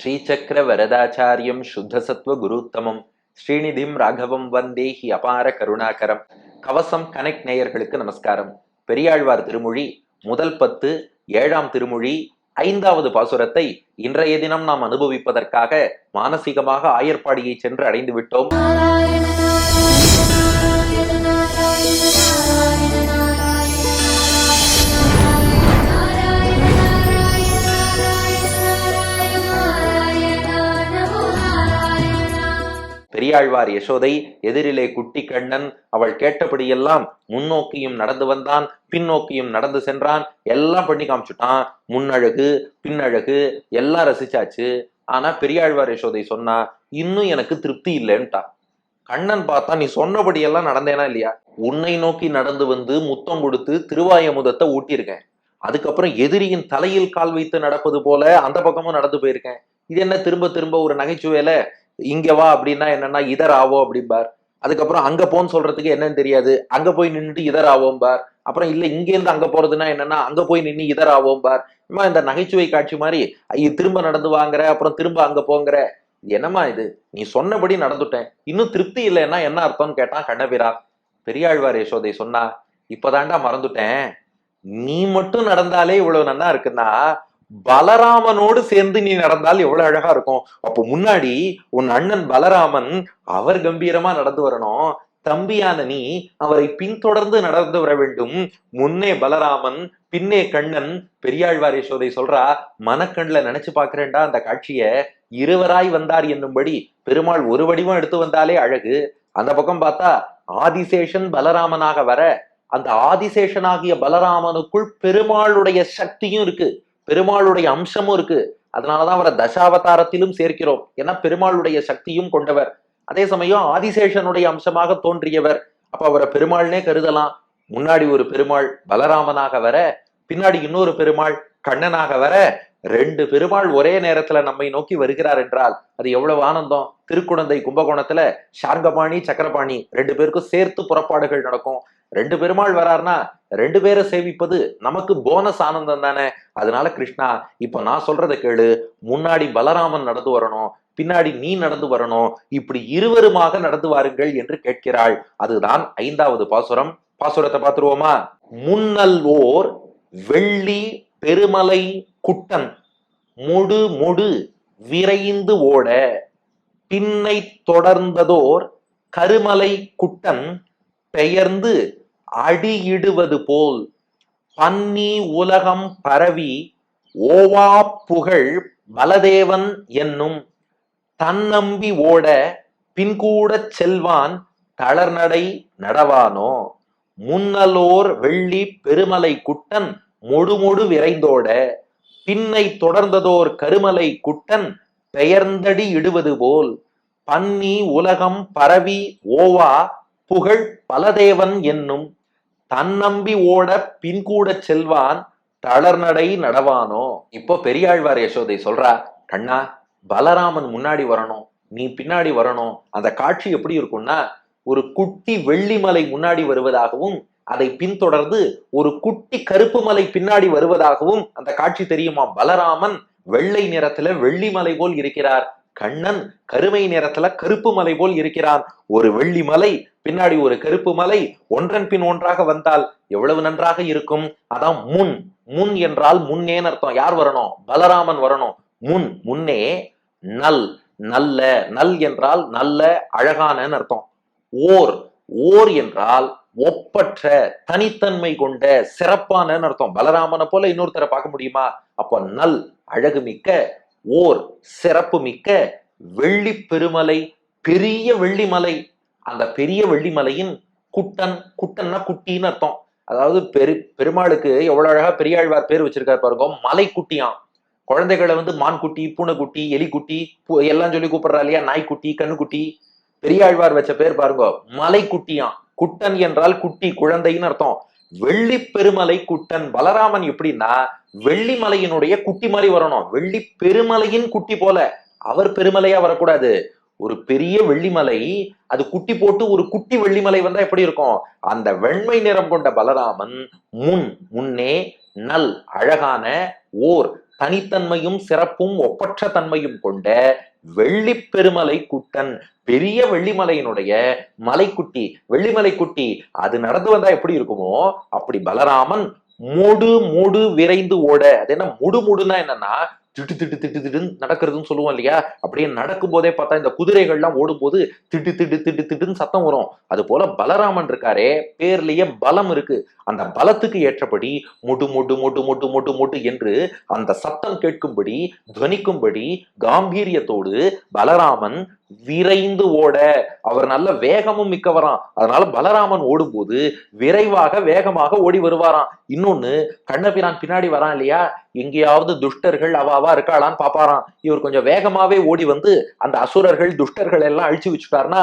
ஸ்ரீசக்கர வரதாச்சாரியம் சுத்தசத்வ குருத்தமம் ஸ்ரீநிதிம் ராகவம் வந்தே he அபார கருணாகரம். கவசம் connect நேயர்களுக்கு நமஸ்காரம். பெரியாழ்வார் திருமொழி முதல் 10 7ஆம் திருமொழி 5வது பாசுரத்தை இன்றைய தினம் நாம் அனுபவிப்பதற்காக மானசீகமாக ஆயர்பாடியை சென்று அடைந்து விட்டோம். பெரியாழ்வார் யசோதை எதிரிலே குட்டி கண்ணன், அவள் கேட்டபடியெல்லாம் முன்னோக்கியும் நடந்து வந்தான், பின்னோக்கியும் நடந்து சென்றான், எல்லாம் பண்ணி காமிச்சுட்டான். முன்னழகு பின்னழகு எல்லாம் ரசிச்சாச்சு. ஆனா பெரியாழ்வார் யசோதை சொன்னா இன்னும் எனக்கு திருப்தி இல்லைன்ட்டா. கண்ணன் பார்த்தா நீ சொன்னபடியெல்லாம் நடந்தேனா இல்லையா? உன்னை நோக்கி நடந்து வந்து முத்தம் கொடுத்து திருவாயமுதத்தை ஊட்டியிருக்கேன். அதுக்கப்புறம் எதிரியின் தலையில் கால் வைத்து நடப்பது போல அந்த பக்கமும் நடந்து போயிருக்கேன். இது என்ன திரும்ப திரும்ப ஒரு நகைச்சுவையில இங்க வா அப்படின்னா என்னன்னா இதர் ஆவோ அப்படிம்பார். அதுக்கப்புறம் அங்க போன்னு சொல்றதுக்கு என்னன்னு தெரியாது, அங்க போய் நின்றுட்டு இதர் ஆவோம்பார். அப்புறம் இல்ல இங்க இருந்து அங்க போறதுன்னா என்னன்னா அங்க போய் நின்று இதர் ஆவோம்பார். இந்த நகைச்சுவை காட்சி மாதிரி திரும்ப நடந்து வாங்குற, அப்புறம் திரும்ப அங்க போங்கிற. என்னம்மா இது? நீ சொன்னபடி நடந்துட்டேன், இன்னும் திருப்தி இல்லைன்னா என்ன அர்த்தம்னு கேட்டான் கண்ணபிரான். பெரியாழ்வார் யசோதை சொன்னா இப்பதான்டா மறந்துட்டேன், நீ மட்டும் நடந்தாலே இவ்வளவு நன்னா இருக்குன்னா பலராமனோடு சேர்ந்து நீ நடந்தால் எவ்வளவு அழகா இருக்கும். அப்போ முன்னாடி உன் அண்ணன் பலராமன் அவர் கம்பீரமா நடந்து வரணும், தம்பியான நீ அவரை பின்தொடர்ந்து நடந்து வர வேண்டும். முன்னே பலராமன் பின்னே கண்ணன். பெரியாழ்வார் யசோதை சொல்றா மனக்கண்ல நினைச்சு பாக்குறேன்டா அந்த காட்சிய. இருவராய் வந்தார் என்னும்படி பெருமாள் ஒரு வடிவம் எடுத்து வந்தாலே அழகு. அந்த பக்கம் பார்த்தா ஆதிசேஷன் பலராமனாக வர, அந்த ஆதிசேஷனாகிய பலராமனுக்குள் பெருமாளுடைய சக்தியும் இருக்கு, பெருமாளுடைய அம்சமும் இருக்கு. அதனாலதான் அவரை தசாவதாரத்திலும் சேர்க்கிறோம். ஏன்னா பெருமாளுடைய சக்தியும் கொண்டவர், அதே சமயம் ஆதிசேஷனுடைய அம்சமாக தோன்றியவர். அப்ப அவரை பெருமாள்னே கருதலாம். முன்னாடி ஒரு பெருமாள் பலராமனாக வர, பின்னாடி இன்னொரு பெருமாள் கண்ணனாக வர, 2 பெருமாள் ஒரே நேரத்துல நம்மை நோக்கி வருகிறார் என்றால் அது எவ்வளவு ஆனந்தம். திருக்குடந்தை கும்பகோணத்துல சார்கபாணி சக்கரபாணி 2 பேருக்கும் சேர்த்து புறப்பாடுகள் நடக்கும். 2 பெருமாள் வராருன்னா 2 பேரை சேவிப்பது நமக்கு போனஸ் ஆனந்தம் தானே. அதனால கிருஷ்ணா இப்ப நான் சொல்றதை கேளு, முன்னாடி பலராமன் நடந்து வரணும், பின்னாடி நீ நடந்து வரணும், இப்படி இருவருமாக நடந்து வாருங்கள் என்று கேட்கிறாள். அதுதான் 5வது பாசுரம். பாசுரத்தை பார்த்துருவோமா? முன்னல் ஓர் வெள்ளி பெருமலை குட்டன் முடு முடு விரைந்து ஓட, பின்னை தொடர்ந்ததோர் கருமலை குட்டன் பெயர்ந்து அடியிடுவது போல், பன்னி உலகம் பரவி ஓவா புகழ் பலதேவன் என்னும், தன்னம்பி ஓட பின்கூட செல்வான் தளர்நடை நடவானோ. முன்னலோர் வெள்ளி பெருமலை குட்டன் முடுமுடு விரைந்தோட, பின்னை தொடர்ந்ததோர் கருமலை குட்டன் பெயர்ந்தடி இடுவது போல், பன்னி உலகம் பரவி ஓவா புகழ் பலதேவன் என்னும், தன்னம்பி ஓட பின்கூட செல்வான் தளர்நடை நடவானோ. இப்போ பெரியாழ்வார் யசோதை சொல்றா, கண்ணா பலராமன் முன்னாடி வரணும், நீ பின்னாடி வரணும். அந்த காட்சி எப்படி இருக்கும்னா, ஒரு குட்டி வெள்ளிமலை முன்னாடி வருவதாகவும் அதை பின்தொடர்ந்து ஒரு குட்டி கருப்பு மலை பின்னாடி வருவதாகவும் அந்த காட்சி தெரியுமா. பலராமன் வெள்ளை நிறத்துல வெள்ளிமலை போல் இருக்கிறார், கண்ணன் கருமை நிறத்துல கருப்பு மலை போல் இருக்கிறான். ஒரு வெள்ளி மலை பின்னாடி ஒரு கருப்பு மலை ஒன்றன் பின் ஒன்றாக வந்தால் எவ்வளவு நன்றாக இருக்கும். அதான் முன். முன் என்றால் முன்னேன்னு அர்த்தம். யார் வரணும்? பலராமன் வரணும். முன் முன்னே. நல் நல்ல, நல் என்றால் நல்ல அழகான அர்த்தம். ஓர் ஓர் என்றால் ஒப்பற்ற தனித்தன்மை கொண்ட சிறப்பான அர்த்தம். பலராமனை போல இன்னொருத்தரை பார்க்க முடியுமா? அப்போ நல் அழகு மிக்க, ஓர் சிறப்பு மிக்க, வெள்ளி பெருமலை பெரிய வெள்ளிமலை. அந்த பெரிய வெள்ளிமலையின் குட்டன், குட்டன்னா குட்டின்னு அர்த்தம். அதாவது பெருமாளுக்கு எவ்வளவு அழகா பெரியாழ்வார் பேர் வச்சிருக்காரு பாருங்க, மலை குட்டியாம். குழந்தைகளை மான்குட்டி பூனைக்குட்டி எலிக்குட்டி எல்லாம் சொல்லி கூப்பிடுறா இல்லையா, நாய்க்குட்டி கண்ணுக்குட்டி. பெரியாழ்வார் வச்ச பேர் பாருங்க மலை குட்டியாம். குட்டன் என்றால் குட்டி குழந்தைன்னு அர்த்தம். வெள்ளி பெருமலை குட்டன். பலராமன் எப்படின்னா வெள்ளிமலையினுடைய குட்டி மாதிரி வரணும், வெள்ளி பெருமலையின் குட்டி போல. அவர் பெருமலையா வரக்கூடாது, ஒரு பெரிய வெள்ளிமலை அது குட்டி போட்டு ஒரு குட்டி வெள்ளிமலை வந்தா எப்படி இருக்கும். அந்த வெண்மை நிறம் கொண்ட பலராமன் முன் முன்னே, நல் அழகான, ஓர் தனித்தன்மையும் சிறப்பும் ஒப்பற்ற தன்மையும் கொண்ட வெள்ளி பெருமலை குட்டன், பெரிய வெள்ளிமலையினுடைய மலைக்குட்டி, வெள்ளிமலை குட்டி. அது நடந்து வந்தா எப்படி இருக்குமோ அப்படி பலராமன் மூடு மூடு விரைந்து ஓட. அது என்ன முடு முடுனா என்னன்னா திட்டு திட்டு திட்டு திட்டுன்னு நடக்கிறதுன்னு சொல்லுவோம் இல்லையா? அப்படியே நடக்கும் போதே பார்த்தா இந்த குதிரைகள்லாம் ஓடும்போது திட்டு திட்டு திட்டு திட்டுன்னு சத்தம் வரும். அது போல பலராமன் இருக்காரே, பேர்லயே பலம் இருக்கு. அந்த பலத்துக்கு ஏற்றபடி முடு முடு முடு முடு முடு முடு என்று அந்த சத்தம் கேட்கும்படி, துவனிக்கும்படி காம்பீரியத்தோடு பலராமன் விரைந்து ஓட. அவர் நல்ல வேகமும் மிக்கவராம். அதனால பலராமன் ஓடும்போது விரைவாக வேகமாக ஓடி வருவாராம். இன்னொன்னு, கண்ணபிரான் பின்னாடி வரான் இல்லையா, எங்கேயாவது துஷ்டர்கள் அவாவா இருக்காளான்னு பாப்பாராம். இவர் கொஞ்சம் வேகமாவே ஓடி வந்து அந்த அசுரர்கள் துஷ்டர்கள் எல்லாம் அழிச்சு வச்சுட்டாருன்னா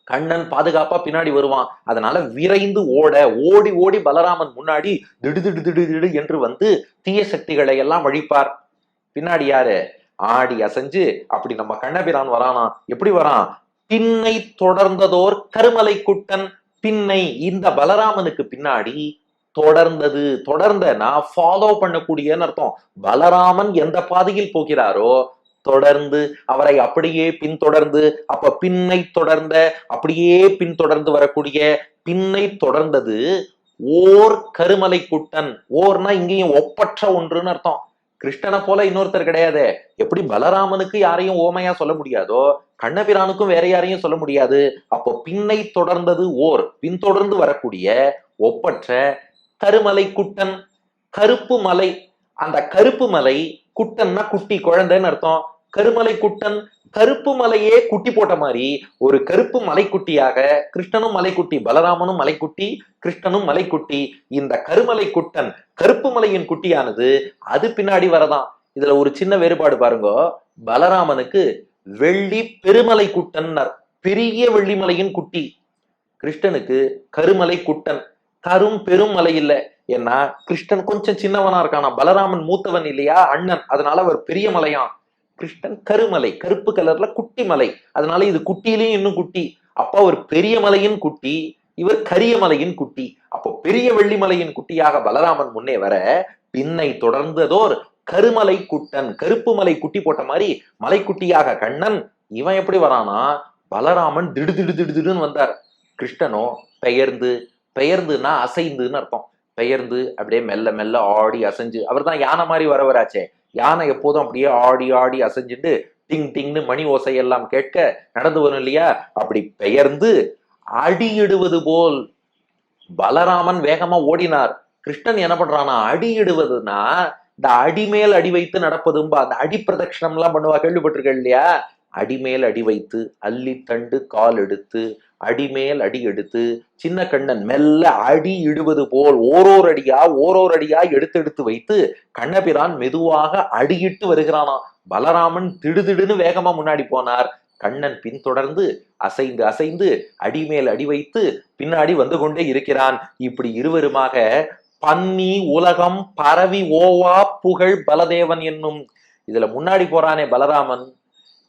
கண்ணன் பாதுகாப்பா பின்னாடி வருவான். அதனால விரைந்து ஓட, ஓடி ஓடி பலராமன் முன்னாடி திடு திடு திடு திடு என்று வந்து தீய சக்திகளை எல்லாம் அழிப்பார். பின்னாடி யாரு? ஆடி அசைஞ்சு அப்படி நம்ம கண்ணபிரான் வரானா. எப்படி வரான்? பின்னை தொடர்ந்ததோர் கருமலை குட்டன். பின்னை, இந்த பலராமனுக்கு பின்னாடி தொடர்ந்தது. தொடர்ந்தனா ஃபாலோ பண்ணக்கூடியன்னு அர்த்தம். பலராமன் எந்த பாதையில் போகிறாரோ தொடர்ந்து அவரை அப்படியே பின்தொடர்ந்து, அப்ப பின்னை தொடர்ந்த, அப்படியே பின்தொடர்ந்து வரக்கூடிய, பின்னை தொடர்ந்தது ஓர் கருமலை குட்டன். ஓர்னா இங்கேயும் ஒப்பற்ற ஒன்றுன்னு அர்த்தம். கிருஷ்ணனை போல இன்னொருத்தர் கிடையாது. எப்படி பலராமனுக்கு யாரையும் ஓமையா சொல்ல முடியாதோ, கண்ணபிரானுக்கும் வேற யாரையும் சொல்ல முடியாது. அப்போ பின்னை தொடர்ந்தது ஓர், பின்தொடர்ந்து வரக்கூடிய ஒப்பற்ற கருமலை குட்டன். கருப்பு மலை. அந்த கருப்பு மலை, குட்டன்னா குட்டி, குழந்தைன்னு அர்த்தம். கருமலை குட்டன், கருப்பு மலையே குட்டி போட்ட மாதிரி ஒரு கருப்பு மலைக்குட்டியாக கிருஷ்ணனும் மலைக்குட்டி, பலராமனும் மலைக்குட்டி, கிருஷ்ணனும் மலைக்குட்டி. இந்த கருமலை குட்டன், கருப்பு மலையின் குட்டியானது அது பின்னாடி வரதான். இதுல ஒரு சின்ன வேறுபாடு பாருங்க. பலராமனுக்கு வெள்ளி பெருமலை குட்டன்னர், பெரிய வெள்ளிமலையின் குட்டி. கிருஷ்ணனுக்கு கருமலை குட்டன், கரும் பெரும் மலை இல்ல. ஏன்னா கிருஷ்ணன் கொஞ்சம் சின்னவனா இருக்கானா, பலராமன் மூத்தவன் இல்லையா, அண்ணன். அதனால அவர் பெரிய மலையான். கிருஷ்ணன் கருமலை, கருப்பு கலர்ல குட்டி மலை. அதனால இது குட்டியிலையும் இன்னும் குட்டி. அப்ப அவர் பெரிய மலையின் குட்டி, இவர் கரிய மலையின் குட்டி. அப்போ பெரிய வெள்ளிமலையின் குட்டியாக பலராமன் முன்னே வர, பின்னை தொடர்ந்ததோர் கருமலை குட்டன், கருப்பு மலை குட்டி போட்ட மாதிரி மலைக்குட்டியாக கண்ணன். இவன் எப்படி வரானா, பலராமன் திடு திடு திடு திடுன்னு வந்தார். கிருஷ்ணனோ பெயர்ந்து, பெயர்ந்துன்னா அசைந்துன்னு அர்த்தம். பெயர்ந்து அப்படியே மெல்ல மெல்ல ஆடி அசைஞ்சு. அவர் தான் யானை மாதிரி வரவராச்சே. யானை எப்போதும் அப்படியே ஆடி ஆடி அசைஞ்சுட்டு டிங் டிங்னு மணி ஓசை எல்லாம் கேட்க நடந்து வரும் இல்லையா, அப்படி பெயர்ந்து அடியிடுவது போல் பலராமன் வேகமா ஓடினார். கிருஷ்ணன் என்ன பண்றானா, அடியிடுவதுன்னா இந்த அடிமேல் அடி வைத்து நடப்பதும்பா. அந்த அடி பிரதட்சணம் எல்லாம் பண்ணுவா, கேள்விப்பட்டிருக்க இல்லையா? அடிமேல் அடி வைத்து, அள்ளி தண்டு கால் எடுத்து, அடிமேல் அடி எடுத்து, சின்ன கண்ணன் மெல்ல அடி இடுவது போல் ஓரோர் அடியா எடுத்து எடுத்து வைத்து கண்ணபிரான் மெதுவாக அடியிட்டு வருகிறானா. பலராமன் திடுதிடுன்னு வேகமா முன்னாடி போனார். கண்ணன் பின்தொடர்ந்து அசைந்து அசைந்து அடிமேல் அடி வைத்து பின்னாடி வந்து கொண்டே இருக்கிறான். இப்படி இருவருமாக பன்னி உலகம் பரவி ஓவா புகழ் பலதேவன் என்னும். இதுல முன்னாடி போறானே பலராமன்,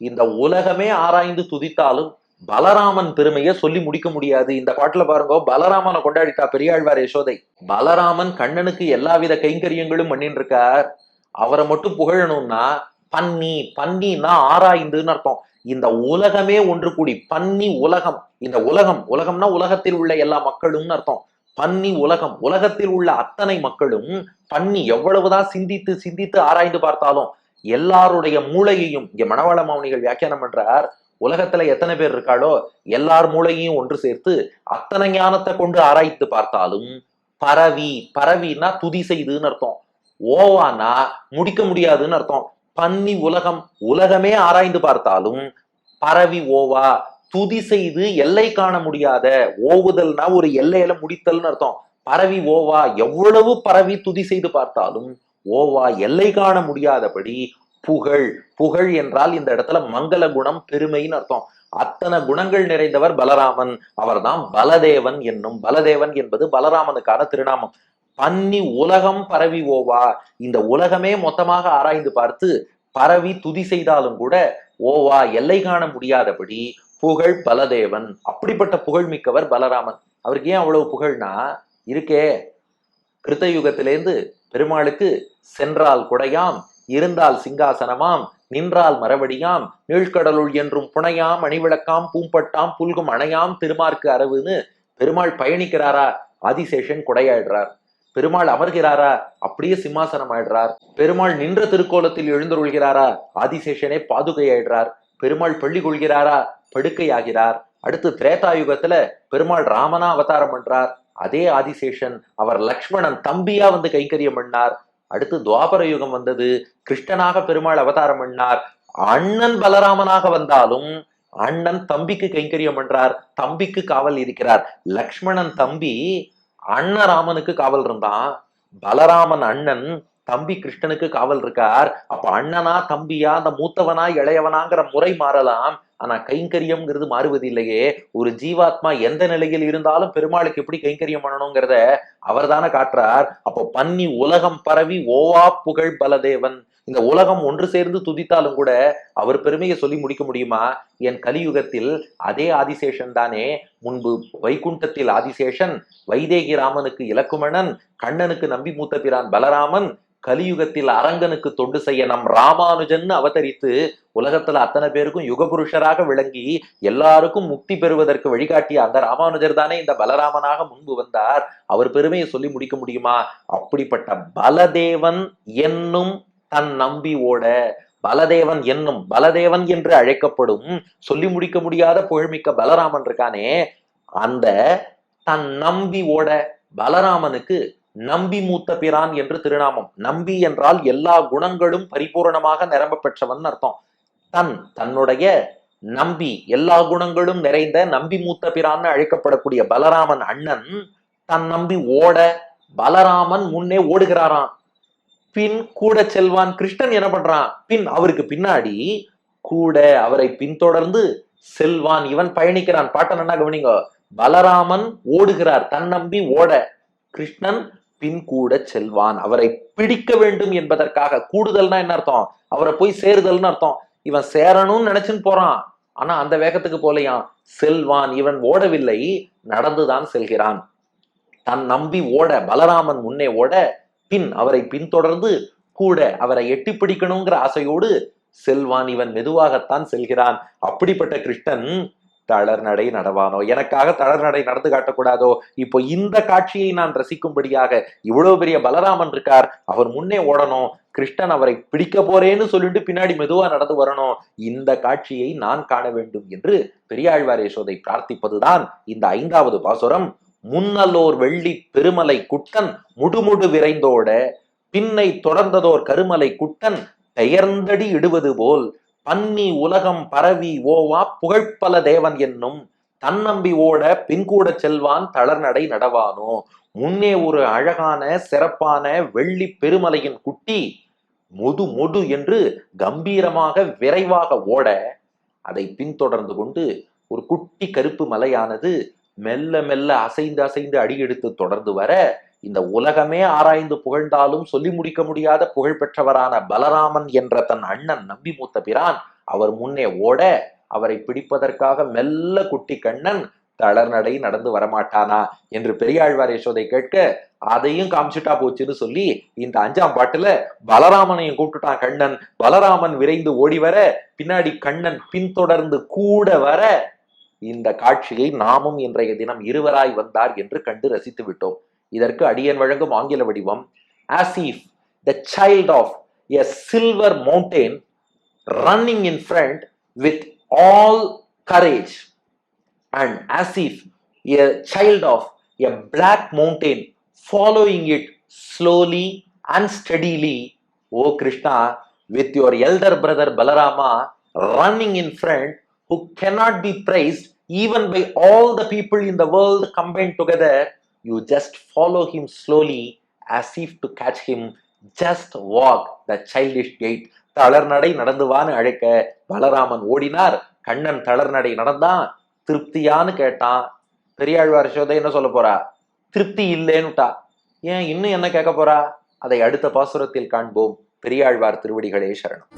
இந்த உலகமே ஆராய்ந்து துதித்தாலும் பலராமன் பெருமையை சொல்லி முடிக்க முடியாது. இந்த பாட்டுல பாருங்க, பலராமனை கொண்டாடிட்டா பெரியாழ்வார் யசோதை. பலராமன் கண்ணனுக்கு எல்லாவித கைங்கரியங்களும் பண்ணிட்டு இருக்கார். அவரை மட்டும் புகழணும்னா பன்னி, பன்னின்னா ஆராய்ந்துன்னு அர்த்தம். இந்த உலகமே ஒன்று கூடி, பன்னி உலகம். இந்த உலகம், உலகம்னா உலகத்தில் உள்ள எல்லா மக்களும்னு அர்த்தம். பன்னி உலகம், உலகத்தில் உள்ள அத்தனை மக்களும். பன்னி எவ்வளவுதான் சிந்தித்து சிந்தித்து ஆராய்ந்து பார்த்தாலும் எல்லாருடைய மூளையையும், இங்க மணவாள மாமுனிகள் வியாக்கியானம் பண்றார், உலகத்துல எத்தனை பேர் இருக்காளோ எல்லார் மூளையையும் ஒன்று சேர்த்து அத்தனை ஞானத்தை கொண்டு ஆராய்த்து பார்த்தாலும் பரவி, பரவினா துதி செய்துன்னு அர்த்தம். ஓவானா முடிக்க முடியாதுன்னு அர்த்தம். பன்னி உலகம், உலகமே ஆராய்ந்து பார்த்தாலும் பரவி ஓவா, துதி செய்து எல்லை காண முடியாத. ஓவுதல்னா ஒரு எல்லையில முடித்தல்னு அர்த்தம். பரவி ஓவா, எவ்வளவு பரவி துதி செய்து பார்த்தாலும் ஓவா எல்லை காண முடியாதபடி புகழ். புகழ் என்றால் இந்த இடத்துல மங்கள குணம், பெருமைன்னு அர்த்தம். அத்தனை குணங்கள் நிறைந்தவர் பலராமன். அவர்தான் பலதேவன் என்னும். பலதேவன் என்பது பலராமனுக்கான திருநாமம். பன்னி உலகம் பரவி ஓவா, இந்த உலகமே மொத்தமாக ஆராய்ந்து பார்த்து பரவி துதி செய்தாலும் கூட ஓவா எல்லை காண முடியாதபடி புகழ் பலதேவன். அப்படிப்பட்ட புகழ் மிக்கவர் பலராமன். அவருக்கு ஏன் அவ்வளவு புகழ்னா இருக்கே, கிருத்தயுகத்திலேருந்து பெருமாளுக்கு சென்றால் குடையாம் இருந்தால் சிங்காசனமாம் நின்றால் மரவடியாம் நீழ்கடலுள் என்றும் புனையாம் அணிவிளக்காம் பூம்பட்டாம் புல்கும் அணையாம் திருமார்க்கு அரவுன்னு பெருமாள் பயணிக்கிறாரா, ஆதிசேஷன் கொடையாயிடுறார். பெருமாள் அமர்கிறாரா, அப்படியே சிம்மாசனம் ஆயிடுறார். பெருமாள் நின்ற திருக்கோலத்தில் எழுந்தருள்கிறாரா, ஆதிசேஷனே பாதுகையாயிடுறார். பெருமாள் பள்ளி கொள்கிறாரா, படுக்கையாகிறார். அடுத்து திரேதாயுகத்துல பெருமாள் ராமனா அவதாரம் பண்றார். அதே ஆதிசேஷன் அவர் லக்ஷ்மணன் தம்பியா வந்து கைங்கரியம் பண்ணார். அடுத்து துவாபர யுகம் வந்தது, கிருஷ்ணனாக பெருமாள் அவதாரம் பண்ணார். அண்ணன் பலராமனாக வந்தாலும் அண்ணன் தம்பிக்கு கைங்கரியம் பண்றார், தம்பிக்கு காவல் இருக்கிறார். லக்ஷ்மணன் தம்பி அண்ணன் ராமனுக்கு காவல் இருந்தான், பலராமன் அண்ணன் தம்பி கிருஷ்ணனுக்கு காவல் இருக்கார். அப்ப அண்ணனா தம்பியா, அந்த மூத்தவனா இளையவனாங்கிற முறை மாறலாம், ஆனா கைங்கரியம்ங்கிறது மாறுவது இல்லையே. ஒரு ஜீவாத்மா எந்த நிலையில் இருந்தாலும் பெருமாளுக்கு எப்படி கைங்கரியம் பண்ணணுங்கிறத அவர் தானே காட்டுறார். அப்போ பன்னி உலகம் பரவி ஓவா புகழ் பலதேவன், இந்த உலகம் ஒன்று சேர்ந்து துதித்தாலும் கூட அவர் பெருமையை சொல்லி முடிக்க முடியுமா? என் கலியுகத்தில் அதே ஆதிசேஷன் தானே. முன்பு வைகுண்டத்தில் ஆதிசேஷன், வைதேகி ராமனுக்கு இலக்குமணன், கண்ணனுக்கு நம்பி மூத்த பிரான் பலராமன், கலியுகத்தில் அரங்கனுக்கு தொண்டு செய்ய நம் ராமானுஜன் அவதரித்து உலகத்துல அத்தனை பேருக்கும் யுகபுருஷராக விளங்கி எல்லாருக்கும் முக்தி பெறுவதற்கு வழிகாட்டிய அந்த ராமானுஜர் தானே இந்த பலராமனாக முன்பு வந்தார். அவர் பெருமையை சொல்லி முடிக்க முடியுமா? அப்படிப்பட்ட பலதேவன் என்னும் தன் நம்பி ஓட, பலதேவன் என்னும் பலதேவன் என்று அழைக்கப்படும் சொல்லி முடிக்க முடியாத புகழ்மிக்க பலராமன் இருக்கானே, அந்த தன் நம்பி ஓட பலராமனுக்கு நம்பி மூத்த பிரான் என்று திருநாமம். நம்பி என்றால் எல்லா குணங்களும் பரிபூர்ணமாக நிரம்ப பெற்றவன் அர்த்தம். தன்னுடைய நம்பி எல்லா குணங்களும் நிறைந்த நம்பி மூத்த பிரான்னு அழைக்கப்படக்கூடிய பலராமன் அண்ணன் தன் நம்பி ஓட, பலராமன் முன்னே ஓடுகிறாராம். பின் கூட செல்வான் கிருஷ்ணன் என்ன பண்றான், பின் அவருக்கு பின்னாடி கூட அவரை பின்தொடர்ந்து செல்வான் இவன் பயணிக்கிறான். பாட்ட நன்னா கவனிங்க. பலராமன் ஓடுகிறார், தன் நம்பி ஓட, கிருஷ்ணன் பின் கூட செல்வான் அவரை பிடிக்க வேண்டும் என்பதற்காக. கூடுதல்னா என்ன அர்த்தம்? அவரை போய் சேருதல்னு அர்த்தம். இவன் சேரணும்னு நினைச்சுன்னு போறான், ஆனா அந்த வேகத்துக்கு போலையாம். செல்வான் இவன் ஓடவில்லை, நடந்துதான் செல்கிறான். தன் நம்பி ஓட, பலராமன் முன்னே ஓட, பின் அவரை பின்தொடர்ந்து கூட அவரை எட்டி பிடிக்கணுங்கிற ஆசையோடு செல்வான் இவன் மெதுவாகத்தான் செல்கிறான். அப்படிப்பட்ட கிருஷ்ணன் தளர் நடை நடவானோ, எனக்காக தளர் நடை நடந்து காட்டக்கூடாதோ? இப்போ இந்த காட்சியை நான் ரசிக்கும்படியாக இவ்வளவு பெரிய பலராமன் இருக்கார், அவர் முன்னே ஓடணும், கிருஷ்ணன் அவரை பிடிக்க போறேன்னு சொல்லிட்டு பின்னாடி மெதுவா நடந்து வரணும், இந்த காட்சியை நான் காண வேண்டும் என்று பெரியாழ்வார் யசோதை பிரார்த்திப்பதுதான் இந்த 5வது பாசுரம். முன்னல்லோர் வெள்ளி பெருமலை குட்டன் முடுமுடு விரைந்தோட, பின்னை தொடர்ந்ததோர் கருமலை குட்டன் பெயர்ந்தடி இடுவது போல், பன்னி உலகம் பரவி ஓவா புகழ்பல தேவன் என்னும் தன்னம்பி ஓட பின்கூட செல்வான் தளர்நடை நடவானோ. முன்னே ஒரு அழகான சிறப்பான வெள்ளி பெருமலையின் குட்டி மொடு மொடு என்று கம்பீரமாக விரைவாக ஓட, அதை பின்தொடர்ந்து கொண்டு ஒரு குட்டி கருப்பு மலையானது மெல்ல மெல்ல அசைந்து அசைந்து அடியெடுத்து தொடர்ந்து வர, இந்த உலகமே ஆராய்ந்து புகழ்ந்தாலும் சொல்லி முடிக்க முடியாத புகழ் பெற்றவரான பலராமன் என்ற தன் அண்ணன் நம்பி மூத்த பிரான் அவர் முன்னே ஓட, அவரை பிடிப்பதற்காக மெல்ல குட்டி கண்ணன் தளர்நடை நடந்து வரமாட்டானா என்று பெரியாழ்வார் யசோதை கேட்க, அதையும் காமிச்சுட்டா போச்சுன்னு சொல்லி இந்த 5ஆம் பாட்டுல பலராமனையும் கூப்பிட்டுட்டான் கண்ணன். பலராமன் விரைந்து ஓடி வர, பின்னாடி கண்ணன் பின்தொடர்ந்து கூட வர, இந்த காட்சியை நாமும் இன்றைய தினம் இருவராய் வந்தார் என்று கண்டு ரசித்து விட்டோம். இதற்கு அடியன் வழங்கும் ஆங்கில வடிவம்: as if the child of a silver mountain running in front with all courage, and as if a child of a black mountain following it slowly and steadily. O Krishna, with your elder brother Balarama running in front, who cannot be praised even by all the people in the world combined together, you just follow him slowly as if to catch him. Just walk the childish gait. தளர்நடை நடந்துவான்னு அழைக்க பலராமன் ஓடினார், கண்ணன் தளர்நடை நடந்தான். திருப்தியான்னு கேட்டான். பெரியாழ்வார் யசோதை என்ன சொல்ல போறா? திருப்தி இல்லேன்னுட்டா. ஏன் இன்னும் என்ன கேட்க போறா? அதை அடுத்த பாசுரத்தில் காண்போம். பெரியாழ்வார் திருவடிகளே சரணம்.